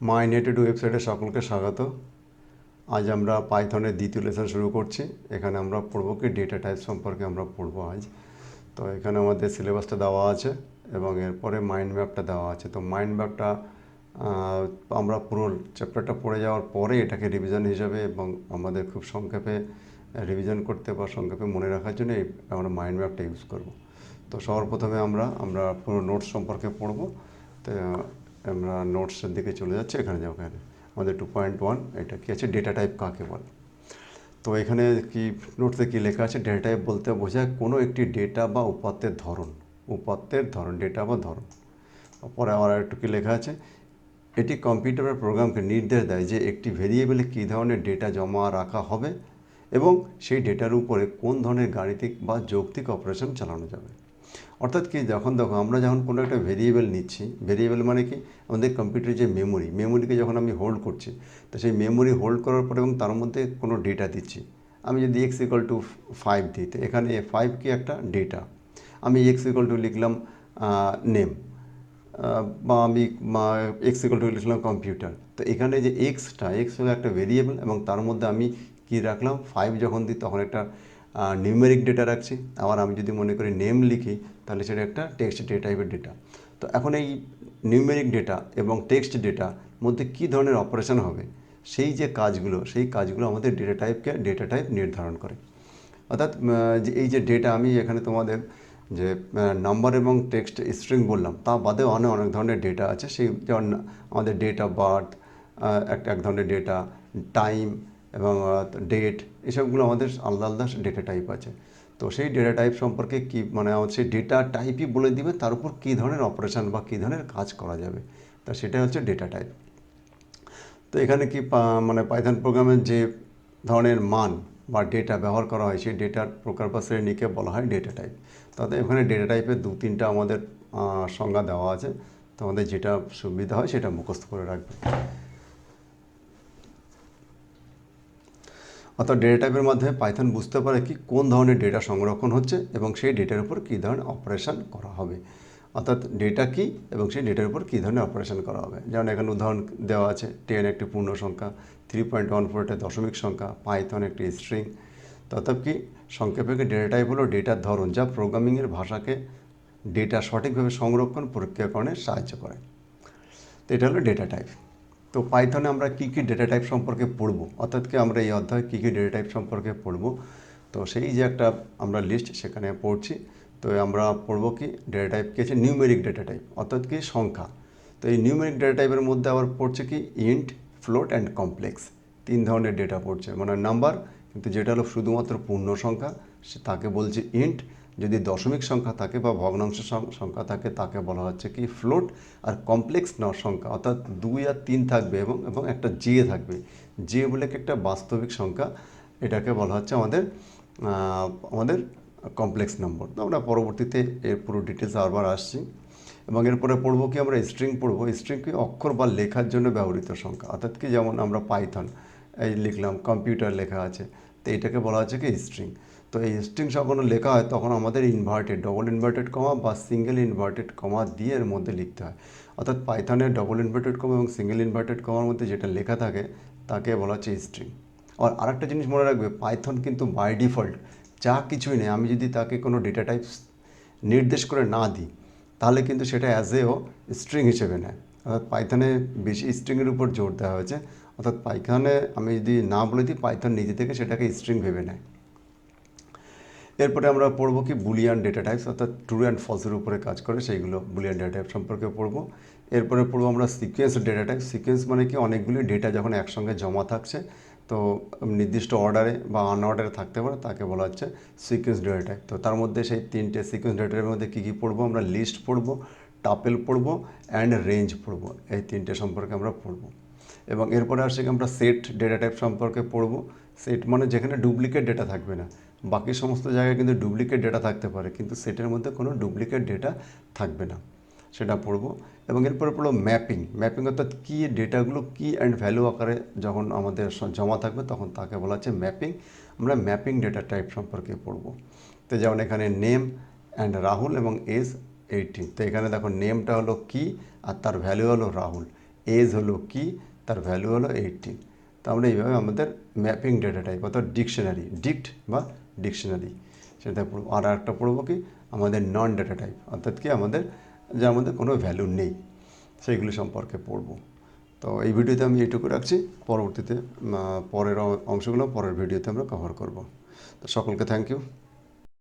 মাই নেটেড ওয়েবসাইটে সকলকে স্বাগত। আজ আমরা পাইথনের দ্বিতীয় লেসন শুরু করছি। এখানে আমরা পড়ব কি ডেটা টাইপ সম্পর্কে আমরা পড়ব আজ। তো এখানে আমাদের সিলেবাসটা দেওয়া আছে এবং এরপরে মাইন্ড ম্যাপটা দেওয়া আছে। তো মাইন্ড ম্যাপটা আমরা পুরো চ্যাপ্টারটা পড়ে যাওয়ার পরে এটাকে রিভিশন হিসাবে এবং আমাদের খুব সংক্ষেপে রিভিশন করতে বা সংক্ষেপে মনে রাখার জন্য আমরা মাইন্ড ম্যাপটা ইউজ করব। তো সবার প্রথমে আমরা পুরো নোটস সম্পর্কে পড়ব। তো আমরা নোটসের দিকে চলে যাচ্ছি। এখানে যাও, এখানে আমাদের 2.1 এটা কি আছে, ডেটা টাইপ কাকে বলে। তো এখানে কি নোটসে কি লেখা আছে, ডেটা টাইপ বলতে বোঝায় কোনো একটি ডেটা বা উপাত্তের ধরন ডেটা বা ধরন। পরে আবার একটু কি লেখা আছে, এটি কম্পিউটার বা প্রোগ্রামকে নির্দেশ দেয় যে একটি ভেরিয়েবলে কী ধরনের ডেটা জমা রাখা হবে এবং সেই ডেটার উপরে কোন ধরনের গাণিতিক বা যৌক্তিক অপারেশন চালানো যাবে। অর্থাৎ কি, আমরা যখন কোনো একটা ভেরিয়েবল নিচ্ছি, ভেরিয়েবল মানে কি, আমাদের কম্পিউটারের যে মেমোরিকে যখন আমি হোল্ড করছি, তো সেই মেমোরি হোল্ড করার পরে এবং তার মধ্যে কোনো ডেটা দিচ্ছি। আমি যদি x=5 দিই, তো এখানে 5 কি একটা ডেটা। আমি x= লিখলাম নেম, বা আমি x= লিখলাম কম্পিউটার। তো এখানে যে এক্স হলো একটা ভেরিয়েবল এবং তার মধ্যে আমি কি রাখলাম, 5 যখন দিই তখন একটা নিউমেরিক ডেটা রাখছি। আবার আমি যদি মনে করি নেম লিখি, তাহলে সেটা একটা টেক্সট ডেটা টাইপের ডেটা। তো এখন এই নিউমেরিক ডেটা এবং টেক্সট ডেটার মধ্যে কী ধরনের অপারেশন হবে, সেই কাজগুলো আমাদের ডেটা টাইপ নির্ধারণ করে। অর্থাৎ যে এই যে ডেটা, আমি এখানে তোমাদের যে নাম্বার এবং টেক্সট স্ট্রিং বললাম, তা বাদেও অনেক ধরনের ডেটা আছে। সেই যেমন আমাদের ডেট অফ বার্থ এক ধরনের ডেটা, টাইম এবং ডেট, এসবগুলো আমাদের আলাদা আলাদা ডেটা টাইপ আছে। তো সেই ডেটা টাইপ সম্পর্কে কি সেই ডেটা টাইপই বলে দিবে তার উপর কী ধরনের অপারেশন বা কী ধরনের কাজ করা যাবে। তা সেটাই হচ্ছে ডেটা টাইপ। তো এখানে কি পাইথন প্রোগ্রামের যে ধরনের মান বা ডেটা ব্যবহার করা হয়, সেই ডেটার প্রকার বা শ্রেণীকে বলা হয় ডেটা টাইপ। তাতে এখানে ডেটা টাইপের 2-3টা আমাদের সংজ্ঞা দেওয়া আছে। তো আমাদের যেটা সুবিধা হয় সেটা মুখস্থ করে রাখবে। অর্থাৎ ডেটা টাইপের মাধ্যমে পাইথন বুঝতে পারে কি কোন ধরনের ডেটা সংরক্ষণ হচ্ছে এবং সেই ডেটার উপর কী ধরনের অপারেশন করা হবে। অর্থাৎ ডেটা কী এবং সেই ডেটার উপর কী ধরনের অপারেশন করা হবে। যেমন এখানে উদাহরণ দেওয়া আছে, 10 একটি পূর্ণ সংখ্যা, 3.14 একটি দশমিক সংখ্যা, পাইথন একটি স্ট্রিং। অর্থাৎ কি, সংক্ষেপে ডেটা টাইপ হলো ডেটার ধরন যা প্রোগ্রামিংয়ের ভাষাকে ডেটা সঠিকভাবে সংরক্ষণ প্রক্রিয়াকরণে সাহায্য করে। তো এটা হলো ডেটা টাইপ। তো পাইথনে আমরা কী কী ডেটা টাইপ সম্পর্কে পড়ব, অর্থাৎ কি আমরা এই অধ্যায়ে কী কী ডেটা টাইপ সম্পর্কে পড়ব, তো সেই যে একটা আমরা লিস্ট সেখানে পড়ছি। তো আমরা পড়ব কি ডেটা টাইপ কি আছে, নিউমেরিক ডেটা টাইপ, অর্থাৎ কি সংখ্যা। তো এই নিউমেরিক ডেটা টাইপের মধ্যে আবার পড়ছে কি ইন্ট, ফ্লোট অ্যান্ড কমপ্লেক্স, 3 ধরনের ডেটা পড়ছে। নাম্বার, কিন্তু যেটা হলো শুধুমাত্র পূর্ণ সংখ্যা তাকে বলছে ইন্ট। যদি দশমিক সংখ্যা থাকে বা ভগ্নাংশ সংখ্যা থাকে তাকে বলা হচ্ছে কি ফ্লোট। আর কমপ্লেক্স সংখ্যা অর্থাৎ 2 আর 3 থাকবে এবং একটা জে থাকবে, জে বলে একটা বাস্তবিক সংখ্যা, এটাকে বলা হচ্ছে আমাদের কমপ্লেক্স নম্বর। তো আমরা পরবর্তীতে এর পুরো ডিটেলস আবার আসছি। এবং এরপরে পড়বো কি আমরা স্ট্রিং পড়বো। স্ট্রিং কি অক্ষর বা লেখার জন্য ব্যবহৃত সংখ্যা, অর্থাৎ কি যেমন আমরা পাইথন এই লিখলাম, কম্পিউটার লেখা আছে, তো এটাকে বলা হচ্ছে কি স্ট্রিং। তো এই স্ট্রিং যখন লেখা হয় তখন আমাদের ডবল ইনভার্টেড কমা বা সিঙ্গেল ইনভার্টেড কমা দিয়ে এর মধ্যে লিখতে হয়। অর্থাৎ পাইথনের ডবল ইনভার্টেড কমা এবং সিঙ্গেল ইনভার্টেড কমার মধ্যে যেটা লেখা থাকে তাকে বলা হচ্ছে স্ট্রিং। আর আরেকটা জিনিস মনে রাখবে, পাইথন কিন্তু বাই ডিফল্ট যা কিছুই নেই, আমি যদি তাকে কোনো ডেটা টাইপ নির্দেশ করে না দিই, তাহলে কিন্তু সেটা স্ট্রিং হিসেবে নেয়। অর্থাৎ পাইথনে বেশি স্ট্রিংয়ের উপর জোর দেওয়া হয়েছে। অর্থাৎ পাইথনে আমি যদি না বলে দিই, পাইথন নিজে থেকে সেটাকে স্ট্রিং ভেবে নেয়। এরপরে আমরা পড়বো কি বুলিয়ান ডেটা টাইপস, অর্থাৎ ট্রু অ্যান্ড ফলসের উপরে কাজ করে সেইগুলো বুলিয়ান ডেটা টাইপ সম্পর্কে পড়বো। এরপরে পড়বো আমরা সিকোয়েন্স ডেটা টাইপ। সিকোয়েন্স মানে কি, অনেকগুলি ডেটা যখন একসঙ্গে জমা থাকছে, তো নির্দিষ্ট অর্ডারে বা আনঅর্ডারে থাকতে পারে, তাকে বলা হচ্ছে সিকোয়েন্স ডেটা টাইপ। তো তার মধ্যে সেই 3টে সিকোয়েন্স ডেটা টাইপের মধ্যে কী কী পড়বো, আমরা লিস্ট পড়বো, টাপেল পড়বো অ্যান্ড রেঞ্জ পড়বো। এই 3টে সম্পর্কে আমরা পড়বো। এবং এরপরে আসছে আমরা সেট ডেটা টাইপ সম্পর্কে পড়বো। সেট মানে যেখানে ডুপ্লিকেট ডেটা থাকবে না। বাকি সমস্ত জায়গায় কিন্তু ডুপ্লিকেট ডেটা থাকতে পারে, কিন্তু সেটের মধ্যে কোনো ডুপ্লিকেট ডেটা থাকবে না, সেটা পড়বো। এবং এরপরে পড়বো ম্যাপিং অর্থাৎ কি ডেটাগুলো কি অ্যান্ড ভ্যালু আকারে যখন আমাদের জমা থাকবে তখন তাকে বলা হচ্ছে ম্যাপিং। আমরা ম্যাপিং ডেটা টাইপ সম্পর্কে পড়বো। তো যেমন এখানে নেম অ্যান্ড রাহুল এবং এজ 18। তো এখানে দেখো নেমটা হলো কি আর তার ভ্যালু হলো রাহুল। এজ হলো কি, তার ভ্যালু হলো 18। তো আমরা এইভাবে আমাদের ম্যাপিং ডেটা টাইপ অর্থাৎ ডিকশনারি, ডিক্ট বা ডিকশনারি সেটা পড়ব। আর একটা পড়বো কি আমাদের নন ডেটা টাইপ অর্থাৎ কি আমাদের যার মধ্যে কোনো ভ্যালু নেই, সেইগুলি সম্পর্কে পড়ব। তো এই ভিডিওতে আমি এইটুকু রাখছি, পরবর্তীতে পরের অংশগুলো পরের ভিডিওতে আমরা কভার করব। তো সকলকে থ্যাংক ইউ।